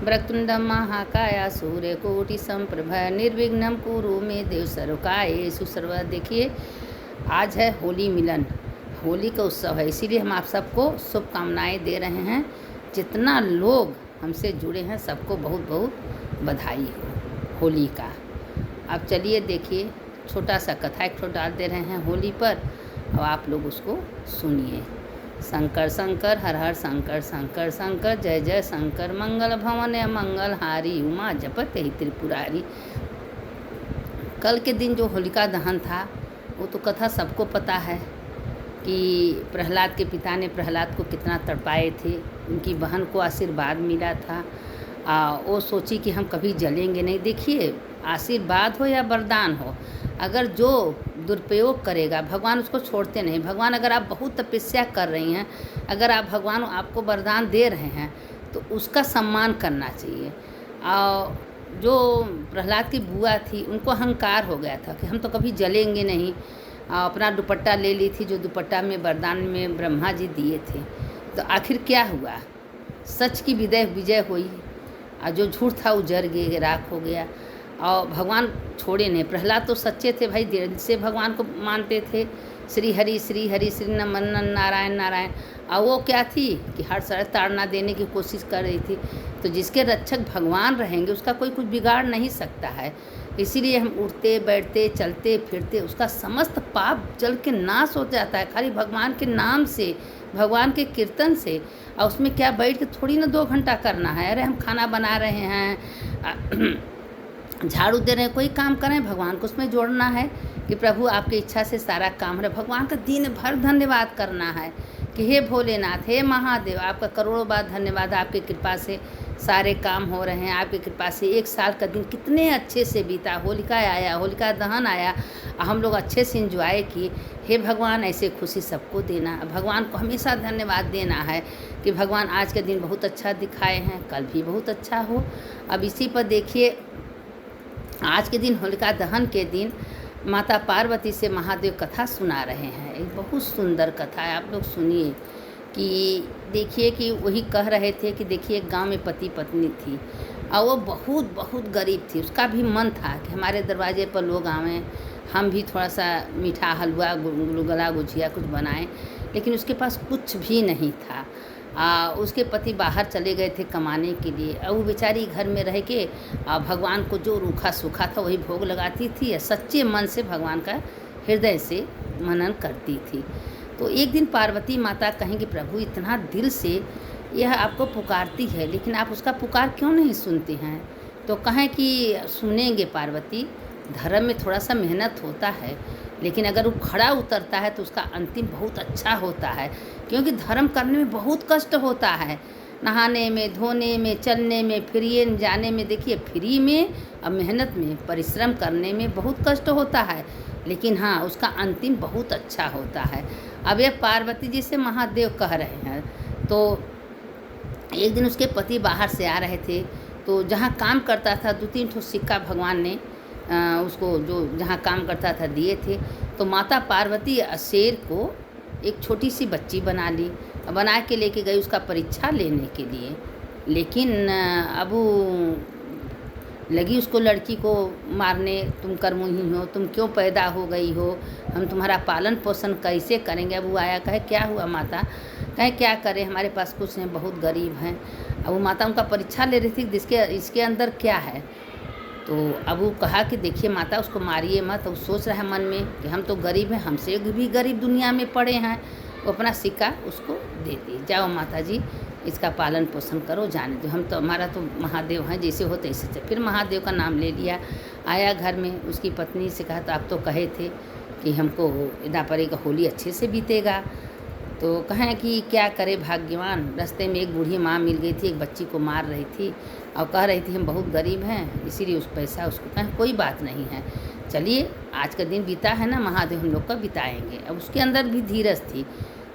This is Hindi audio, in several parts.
वक्रतुंडं महाकाय सूर्यकोटि संप्रभ निर्विघ्नं कुरु मे देव सर्वकार्येषु सर्वदा। देखिए, आज है होली मिलन, होली का उत्सव है, इसीलिए हम आप सबको शुभकामनाएं दे रहे हैं। जितना लोग हमसे जुड़े हैं सबको बहुत बहुत बधाई हो होली का। अब चलिए देखिए, छोटा सा कथा एक डाल दे रहे हैं होली पर, अब आप लोग उसको सुनिए। शंकर शंकर हर हर शंकर शंकर शंकर जय जय शंकर मंगल भवन मंगल हारी उमा जपत ही त्रिपुरारी। कल के दिन जो होलिका दहन था वो तो कथा सबको पता है कि प्रहलाद के पिता ने प्रहलाद को कितना तड़पाए थे। उनकी बहन को आशीर्वाद मिला था, वो सोची कि हम कभी जलेंगे नहीं। देखिए, आशीर्वाद हो या वरदान हो, अगर जो दुरुपयोग करेगा भगवान उसको छोड़ते नहीं। भगवान, अगर आप बहुत तपस्या कर रही हैं, अगर आप भगवान आपको वरदान दे रहे हैं तो उसका सम्मान करना चाहिए। और जो प्रहलाद की बुआ थी उनको अहंकार हो गया था कि हम तो कभी जलेंगे नहीं। अपना दुपट्टा ले ली थी, जो दुपट्टा में वरदान में ब्रह्मा जी दिए थे। तो आखिर क्या हुआ? सच की विजय हुई और जो झूठ था वो जर गया, राख हो गया। और भगवान छोड़े नहीं। प्रहलाद तो सच्चे थे भाई, दिल से भगवान को मानते थे। श्री हरि श्री नमन नारायण नारायण। और वो क्या थी कि हर तरह ताड़ना देने की कोशिश कर रही थी। तो जिसके रक्षक भगवान रहेंगे उसका कोई कुछ बिगाड़ नहीं सकता है। इसीलिए हम उठते बैठते चलते फिरते उसका समस्त पाप जल के नाश हो जाता है, खाली भगवान के नाम से, भगवान के कीर्तन से। और उसमें क्या बैठ के थोड़ी ना 2 घंटा करना है। अरे हम खाना बना रहे हैं, झाड़ू दे रहे हैं, कोई काम करें, भगवान को उसमें जोड़ना है कि प्रभु आपकी इच्छा से सारा काम है। भगवान का दिन भर धन्यवाद करना है कि हे भोलेनाथ, हे महादेव, आपका करोड़ों बार धन्यवाद। आपकी कृपा से सारे काम हो रहे हैं, आपकी कृपा से 1 साल का दिन कितने अच्छे से बीता। होलिका आया, होलिका दहन आया, हम लोग अच्छे से इंजॉय किए। हे भगवान, ऐसे खुशी सबको देना। भगवान को हमेशा धन्यवाद देना है कि भगवान आज के दिन बहुत अच्छा दिखाए हैं, कल भी बहुत अच्छा हो। अब इसी पर देखिए, आज के दिन होलिका दहन के दिन माता पार्वती से महादेव कथा सुना रहे हैं। एक बहुत सुंदर कथा है, आप लोग सुनिए। कि देखिए कि वही कह रहे थे कि देखिए, एक गांव में पति पत्नी थी और वो बहुत बहुत गरीब थी। उसका भी मन था कि हमारे दरवाजे पर लोग आवें, हम भी थोड़ा सा मीठा हलवा गुलगुला गुजिया कुछ बनाएं, लेकिन उसके पास कुछ भी नहीं था। उसके पति बाहर चले गए थे कमाने के लिए, और वो बेचारी घर में रह के भगवान को जो रूखा सूखा था वही भोग लगाती थी, सच्चे मन से भगवान का हृदय से मनन करती थी। तो एक दिन पार्वती माता कहेंगी, प्रभु इतना दिल से यह आपको पुकारती है, लेकिन आप उसका पुकार क्यों नहीं सुनते हैं? तो कहें कि सुनेंगे पार्वती, धर्म में थोड़ा सा मेहनत होता है, लेकिन अगर वो खड़ा उतरता है तो उसका अंतिम बहुत अच्छा होता है। क्योंकि धर्म करने में बहुत कष्ट होता है, नहाने में, धोने में, चलने में, फ्री जाने में। देखिए, फ्री में और मेहनत में, परिश्रम करने में बहुत कष्ट होता है, लेकिन हाँ, उसका अंतिम बहुत अच्छा होता है। अब यह पार्वती जी से महादेव कह रहे हैं। तो एक दिन उसके पति बाहर से आ रहे थे, तो जहाँ काम करता था 2-3 ठो सिक्का भगवान ने उसको जो जहाँ काम करता था दिए थे। तो माता पार्वती शेर को एक छोटी सी बच्ची बना ली, बना के लेके गई उसका परीक्षा लेने के लिए। लेकिन अब लगी उसको लड़की को मारने, तुम कर्मोही हो, तुम क्यों पैदा हो गई हो, हम तुम्हारा पालन पोषण कैसे करेंगे। अब वो आया, कहे क्या हुआ माता? कहे क्या करें, हमारे पास कुछ नहीं, बहुत गरीब हैं। अब वो माता उनका परीक्षा ले रही थी, इसके अंदर क्या है। तो अब वो कहा कि देखिए माता, उसको मारिए मत। वो सोच रहा है मन में कि हम तो गरीब हैं, हमसे भी गरीब दुनिया में पड़े हैं। वो अपना सिक्का उसको दे दी, जाओ माता जी, इसका पालन पोषण करो, जाने दो, हम तो, हमारा तो महादेव हैं, जैसे हो तैसे चल। फिर महादेव का नाम ले लिया, आया घर में, उसकी पत्नी से कहा, तो आप तो कहे थे कि हमको इदा परे का होली अच्छे से बीतेगा। तो कहें कि क्या करे भाग्यवान, रास्ते में एक बूढ़ी माँ मिल गई थी, एक बच्ची को मार रही थी और कह रही थी हम बहुत गरीब हैं, इसीलिए उस पैसा उसको। कहें कोई बात नहीं है, चलिए आज का दिन बीता है ना, महादेव हम लोग का बिताएंगे। अब उसके अंदर भी धीरज थी।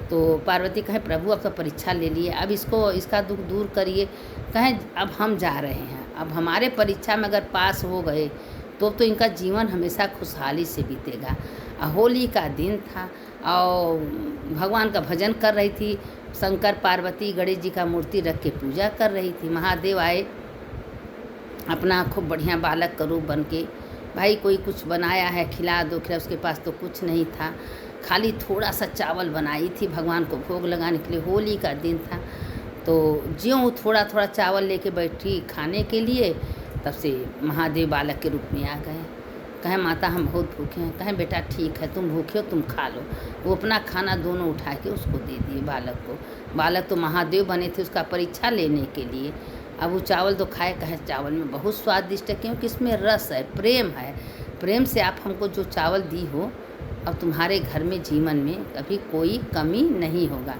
तो पार्वती कहे, प्रभु अब तो परीक्षा ले लिए, अब इसका दुख दूर करिए। कहें अब हम जा रहे हैं, अब हमारे परीक्षा में अगर पास हो गए तो इनका जीवन हमेशा खुशहाली से बीतेगा। होली का दिन था और भगवान का भजन कर रही थी। शंकर पार्वती गणेश जी का मूर्ति रख के पूजा कर रही थी। महादेव आए अपना खूब बढ़िया बालक का रूप बन के, भाई कोई कुछ बनाया है खिला दो खिला, उसके पास तो कुछ नहीं था, खाली थोड़ा सा चावल बनाई थी भगवान को भोग लगाने के लिए, होली का दिन था। तो ज्यों वो थोड़ा थोड़ा चावल लेके बैठी खाने के लिए, तब से महादेव बालक के रूप में आ गए। कहें माता हम बहुत भूखे हैं, कहें बेटा ठीक है तुम भूखे हो तुम खा लो। वो अपना खाना दोनों उठा के उसको दे दिए बालक को। बालक तो महादेव बने थे उसका परीक्षा लेने के लिए। अब वो चावल तो खाए, कहें चावल में बहुत स्वादिष्ट है क्योंकि इसमें रस है, प्रेम है। प्रेम से आप हमको जो चावल दी हो, अब तुम्हारे घर में जीवन में कभी कोई कमी नहीं होगा।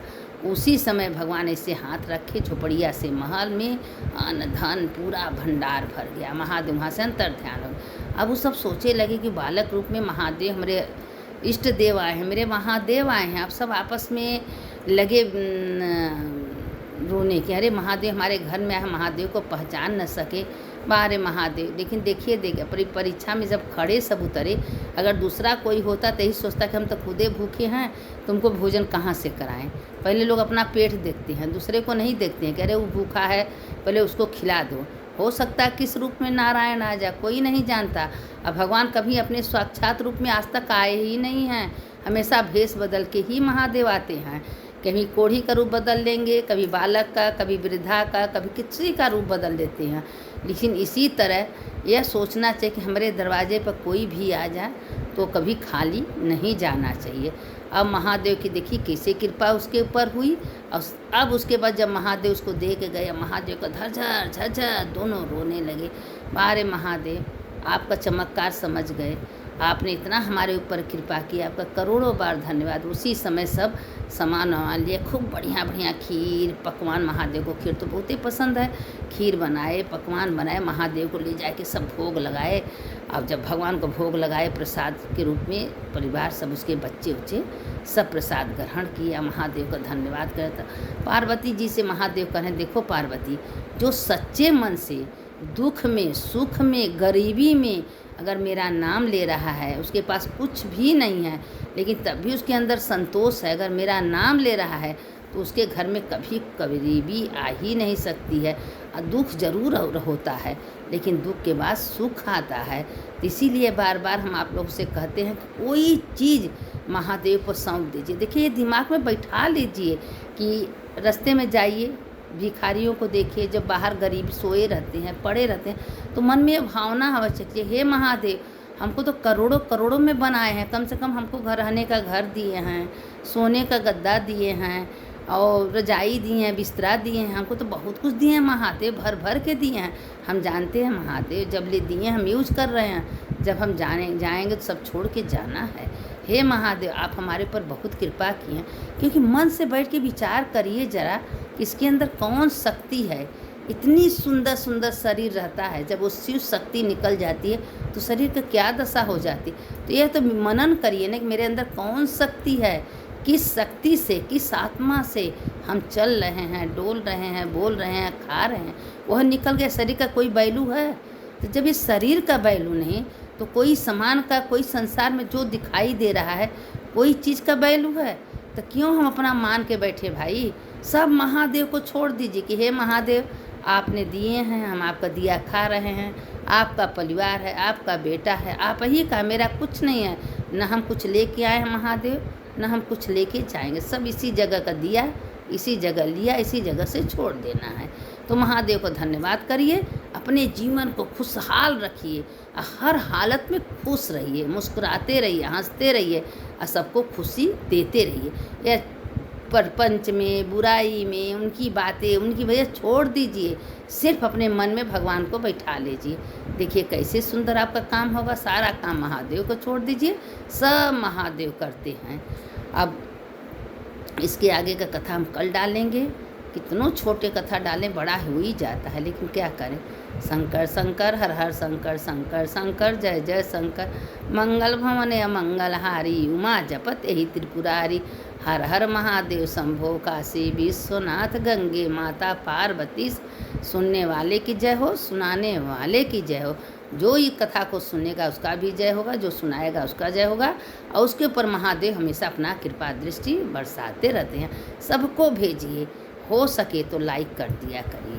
उसी समय भगवान ऐसे हाथ रखे, झोपड़िया से महल में अन्न धन पूरा भंडार भर गया। महादेव वहाँ से अंतर ध्यान हो गया। अब वो सब सोचे लगे कि बालक रूप में महादेव हमारे इष्ट देव आए हैं, मेरे महादेव आए हैं। अब सब आपस में लगे रोने के, अरे महादेव हमारे घर में आए, महादेव को पहचान न सके, बारे महादेव। लेकिन देखिए परीक्षा में जब खड़े सब उतरे, अगर दूसरा कोई होता तो यही सोचता कि हम तो खुदे भूखे हैं, तुमको भोजन कहाँ से कराएं। पहले लोग अपना पेट देखते हैं, दूसरे को नहीं देखते हैं कि अरे वो भूखा है पहले उसको खिला दो। हो सकता है किस रूप में नारायण आ जाए, कोई नहीं जानता। अब भगवान कभी अपने साक्षात रूप में आज तक आए ही नहीं हैं, हमेशा भेष बदल के ही महादेव आते हैं। कभी कोढ़ी का रूप बदल लेंगे, कभी बालक का, कभी वृद्धा का, कभी किसी का रूप बदल देते हैं। लेकिन इसी तरह यह सोचना चाहिए कि हमारे दरवाजे पर कोई भी आ जाए तो कभी खाली नहीं जाना चाहिए। अब महादेव की देखिए कैसे कृपा उसके ऊपर हुई। और अब उसके बाद जब महादेव उसको दे के गए, महादेव का झरझर झरझर दोनों रोने लगे। बारे महादेव आपका चमत्कार समझ गए, आपने इतना हमारे ऊपर कृपा किया, आपका करोड़ों बार धन्यवाद। उसी समय सब सामान वामान लिए, खूब बढ़िया बढ़िया खीर पकवान, महादेव को खीर तो बहुत ही पसंद है, खीर बनाए पकवान बनाए, महादेव को ले जाके सब भोग लगाए। अब जब भगवान को भोग लगाए प्रसाद के रूप में, परिवार सब उसके बच्चे उच्चे सब प्रसाद ग्रहण किया, महादेव का धन्यवाद करता। पार्वती जी से महादेव कहें, देखो पार्वती, जो सच्चे मन से दुख में सुख में गरीबी में अगर मेरा नाम ले रहा है, उसके पास कुछ भी नहीं है लेकिन तब भी उसके अंदर संतोष है, अगर मेरा नाम ले रहा है तो उसके घर में कभी गरीबी आ ही नहीं सकती है। दुख जरूर होता है लेकिन दुख के बाद सुख आता है। तो इसीलिए बार बार हम आप लोगों से कहते हैं कि कोई चीज़ महादेव को सौंप दीजिए। देखिए ये दिमाग में बैठा लीजिए कि रास्ते में जाइए, भिखारियों को देखिए, जब बाहर गरीब सोए रहते हैं पड़े रहते हैं, तो मन में ये भावना आवश्यक है, हे महादेव हमको तो करोड़ों करोड़ों में बनाए हैं, कम से कम हमको घर रहने का घर दिए हैं, सोने का गद्दा दिए हैं और रजाई दिए हैं, बिस्तरा दिए हैं, हमको तो बहुत कुछ दिए हैं महादेव, भर भर के दिए हैं। हम जानते हैं महादेव जब ले दिए हम यूज कर रहे हैं, जब हम जाएंगे तो सब छोड़ के जाना है। हे महादेव आप हमारे पर बहुत कृपा किए हैं, क्योंकि मन से बैठ के विचार करिए जरा, इसके अंदर कौन शक्ति है। इतनी सुंदर सुंदर शरीर रहता है, जब वो शिव शक्ति निकल जाती है तो शरीर का क्या दशा हो जाती। तो यह तो मनन करिए ना कि मेरे अंदर कौन शक्ति है, किस शक्ति से किस आत्मा से हम चल रहे हैं, डोल रहे हैं, बोल रहे हैं, खा रहे हैं, वह निकल गया। शरीर का कोई वैल्यू है? तो जब इस शरीर का वैल्यू नहीं तो कोई सामान का, कोई संसार में जो दिखाई दे रहा है कोई चीज़ का वैल्यू है? तो क्यों हम अपना मान के बैठे भाई। सब महादेव को छोड़ दीजिए कि हे महादेव आपने दिए हैं, हम आपका दिया खा रहे हैं, आपका परिवार है, आपका बेटा है, आप ही का, मेरा कुछ नहीं है, न हम कुछ लेके आए हैं महादेव, न हम कुछ लेके जाएंगे। सब इसी जगह का दिया, इसी जगह लिया, इसी जगह से छोड़ देना है। तो महादेव को धन्यवाद करिए, अपने जीवन को खुशहाल रखिए, हर हालत में खुश रहिए, मुस्कुराते रहिए, हंसते रहिए और सबको खुशी देते रहिए। यह प्रपंच में, बुराई में, उनकी बातें, उनकी वजह छोड़ दीजिए, सिर्फ अपने मन में भगवान को बैठा लीजिए। देखिए कैसे सुंदर आपका काम होगा। सारा काम महादेव को छोड़ दीजिए, सब महादेव करते हैं। अब इसके आगे का कथा हम कल डालेंगे। कितनों छोटे कथा डालें, बड़ा हो ही जाता है, लेकिन क्या करें। शंकर शंकर हर हर शंकर, शंकर शंकर जय जय शंकर, मंगल भवन अमंगलहारी, उमा जपत यही त्रिपुरारी, हर हर महादेव शंभो काशी विश्वनाथ, गंगे माता पार्वती। सुनने वाले की जय हो, सुनाने वाले की जय हो। जो ये कथा को सुनेगा उसका भी जय होगा, जो सुनाएगा उसका जय होगा। और उसके ऊपर महादेव हमेशा अपना कृपा दृष्टि बरसाते रहते हैं। सबको भेजिए, हो सके तो लाइक कर दिया करिए।